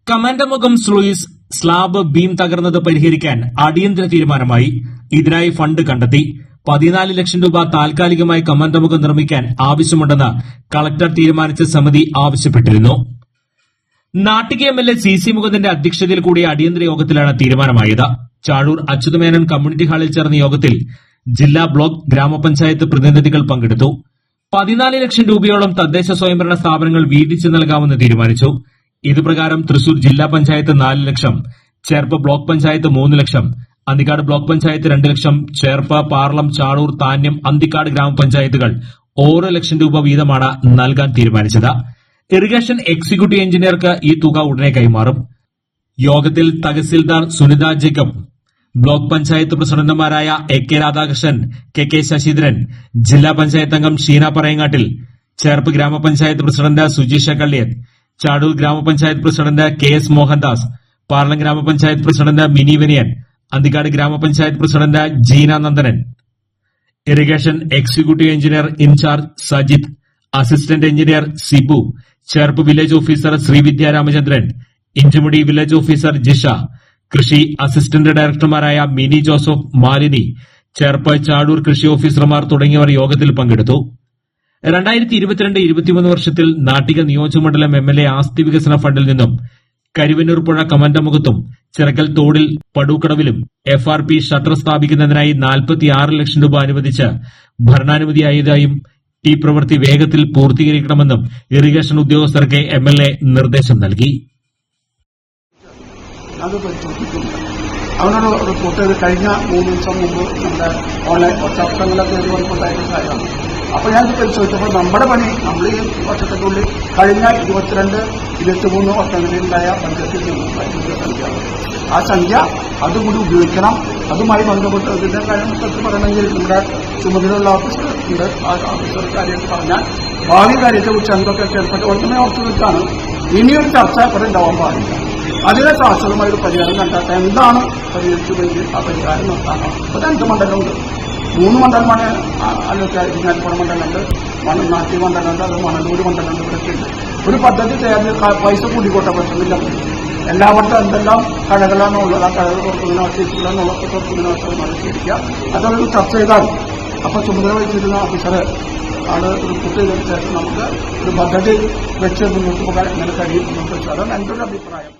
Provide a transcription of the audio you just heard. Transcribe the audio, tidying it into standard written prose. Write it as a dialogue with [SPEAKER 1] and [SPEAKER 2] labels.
[SPEAKER 1] കമാൻഡമുഖം sluice slab beam തകർന്നത് പരിഹരിക്കാൻ അടിയന്തര തീരുമാനമായി. ഇതിനായി ഫണ്ട് കണ്ടെത്തി. 14 ലക്ഷം രൂപ താൽക്കാലികമായി കമാൻഡമുഖം നിർമ്മിക്കാൻ ആവശ്യമുണ്ടെന്ന് കളക്ടർ തീരുമാനിച്ച സമിതി ആവശ്യപ്പെട്ടിരുന്നു. നാട്ടിക എംഎൽഎ CC മുകുന്ദന്റെ അധ്യക്ഷതയിൽ കൂടിയ അടിയന്തര യോഗത്തിലാണ് തീരുമാനമായത്. ചാഴൂർ അച്യുതമേനോൻ കമ്മ്യൂണിറ്റി ഹാളിൽ ചേർന്ന യോഗത്തിൽ ജില്ലാ ബ്ലോക്ക് ഗ്രാമപഞ്ചായത്ത് പ്രതിനിധികൾ പങ്കെടുത്തു. 14 ലക്ഷം രൂപയോളം തദ്ദേശ സ്വയംഭരണ സ്ഥാപനങ്ങൾ വീതിച്ചു നൽകാമെന്ന് തീരുമാനിച്ചു. ഇതുപ്രകാരം തൃശൂർ ജില്ലാ പഞ്ചായത്ത് 4 ലക്ഷം, ചേർപ്പ് ബ്ലോക്ക് പഞ്ചായത്ത് 3 ലക്ഷം, അന്തിക്കാട് ബ്ലോക്ക് പഞ്ചായത്ത് 2 ലക്ഷം, ചേർപ്പ്, പാർലം, ചാഴൂർ, താന്യം, അന്തിക്കാട് ഗ്രാമപഞ്ചായത്തുകൾ 1 ലക്ഷം രൂപ വീതമാണ് നൽകാൻ തീരുമാനിച്ചത്. ഇറിഗേഷൻ എക്സിക്യൂട്ടീവ് എഞ്ചിനീയർക്ക് ഈ തുക ഉടനെ കൈമാറും. യോഗത്തിൽ തഹസിൽദാർ സുനിത ജേക്കബ്, ബ്ലോക്ക് പഞ്ചായത്ത് പ്രസിഡന്റുമാരായ AK രാധാകൃഷ്ണൻ, KK ശശിധരൻ, ജില്ലാ പഞ്ചായത്ത് അംഗം ഷീന പറയങ്ങാട്ടിൽ, ചേർപ്പ് ഗ്രാമപഞ്ചായത്ത് പ്രസിഡന്റ് സുജീഷ കള്ളിയത്ത്, ചാഴൂർ ഗ്രാമപഞ്ചായത്ത് പ്രസിഡന്റ് KS മോഹൻദാസ്, പാർലം ഗ്രാമപഞ്ചായത്ത് പ്രസിഡന്റ് മിനി വിനയൻ, അന്തിക്കാട് ഗ്രാമപഞ്ചായത്ത് president Jeena Nandanan, irrigation executive engineer in charge Sajith, assistant engineer Sibu, Cherpu village officer Sreevidya Ramachandran, Inchumudi village officer Jisha, കൃഷി അസിസ്റ്റന്റ് ഡയറക്ടർമാരായ മിനി ജോസഫ്, മാലിനി, ചേർപ്പ്, ചാഴൂർ കൃഷി ഓഫീസർമാർ തുടങ്ങിയവർ യോഗത്തിൽ പങ്കെടുത്തു. 2022-23 വർഷത്തിൽ നാട്ടിക നിയോജകമണ്ഡലം MLA ആസ്തി വികസന ഫണ്ടിൽ നിന്നും കരുവന്നൂർ പുഴ കമന്റമുഖത്തും ചിറക്കൽ തോടിൽ പടൂക്കടവിലും FRP ഷട്ടർ സ്ഥാപിക്കുന്നതിനായി 46 ലക്ഷം രൂപ അനുവദിച്ച് ഭരണാനുമതിയായതായും ഈ പ്രവൃത്തി വേഗത്തിൽ പൂർത്തീകരിക്കണമെന്നും ഇറിഗേഷൻ ഉദ്യോഗസ്ഥർക്ക് MLA നിർദ്ദേശം നൽകി.
[SPEAKER 2] അവനോട് റിപ്പോർട്ട് ചെയ്ത് കഴിഞ്ഞ 3 ദിവസം മുമ്പ് നമ്മുടെ ഓൺലൈൻ വാട്സാപ്പ്ങ്ങളൊക്കെ റിപ്പോർട്ടായിരുന്ന കാര്യമാണ്. അപ്പോൾ ഞാൻ പരിശോധിച്ചപ്പോൾ നമ്മുടെ പണി നമ്മൾ ഈ വർഷത്തിനുള്ളിൽ കഴിഞ്ഞ 22-23 വർഷങ്ങളിലുണ്ടായ ബഡ്ജറ്റിൽ നിന്നും സംഖ്യ, ആ സംഖ്യ അതുകൂടി ഉപയോഗിക്കണം. അതുമായി ബന്ധപ്പെട്ട് ഇതിന്റെ കാര്യത്തെക്കുറിച്ച് പറയണമെങ്കിൽ നമ്മുടെ ചുമതലയുള്ള ഓഫീസർ ഉണ്ട്. ആ ഓഫീസർ കാര്യത്തിൽ പറഞ്ഞാൽ ഭാവി കാര്യത്തെക്കുറിച്ച് എന്തൊക്കെ ചേർത്തിട്ട് ഉടനെ ഓർത്തു വെച്ചാണ് ഇനിയൊരു ചർച്ച ഇവിടെ ഉണ്ടാവാൻ പാടില്ല. അതിനെ ശാസ്ത്രമായ ഒരു പരിഹാരം കണ്ടെത്താൻ എന്താണ് പരിഹരിച്ചതെങ്കിൽ ആ പരിഹാരം നിർത്താനോ. ഇപ്പോൾ 2 മണ്ഡലമുണ്ട്, 3 മണ്ഡലമാണ് ആലോചിച്ചാൽ ഇരിഞ്ഞാലക്കുട മണ്ഡലമുണ്ട്, നാട്ടി മണ്ഡലമുണ്ട്, അത് മണലൂർ മണ്ഡലമുണ്ട്. ഇവിടെയൊക്കെയുണ്ട്. ഒരു പദ്ധതി ചെയ്യാൻ പൈസ കൂടിക്കോട്ടെ, പറ്റുന്നില്ല. എല്ലാവർക്കും എന്തെല്ലാം കടകളാണോ ഉള്ളത്, ആ കടകൾ തുറക്കുന്നതിനോ ചേച്ചികളാണോ തുറക്കുന്നതിനോ മനസ്സിലിരിക്കുക. അതൊരു ചർച്ച ചെയ്താൽ അപ്പോൾ ചുമതല വഹിച്ചിരുന്ന ഓഫീസറെ ആണ് റിപ്പോർട്ട് ചെയ്തതിനു ശേഷം നമുക്ക് ഒരു പദ്ധതി വെച്ച് മുന്നോട്ട് പോകാൻ എങ്ങനെ കഴിയും എന്നത് അതാണ് എൻ്റെ ഒരു അഭിപ്രായം.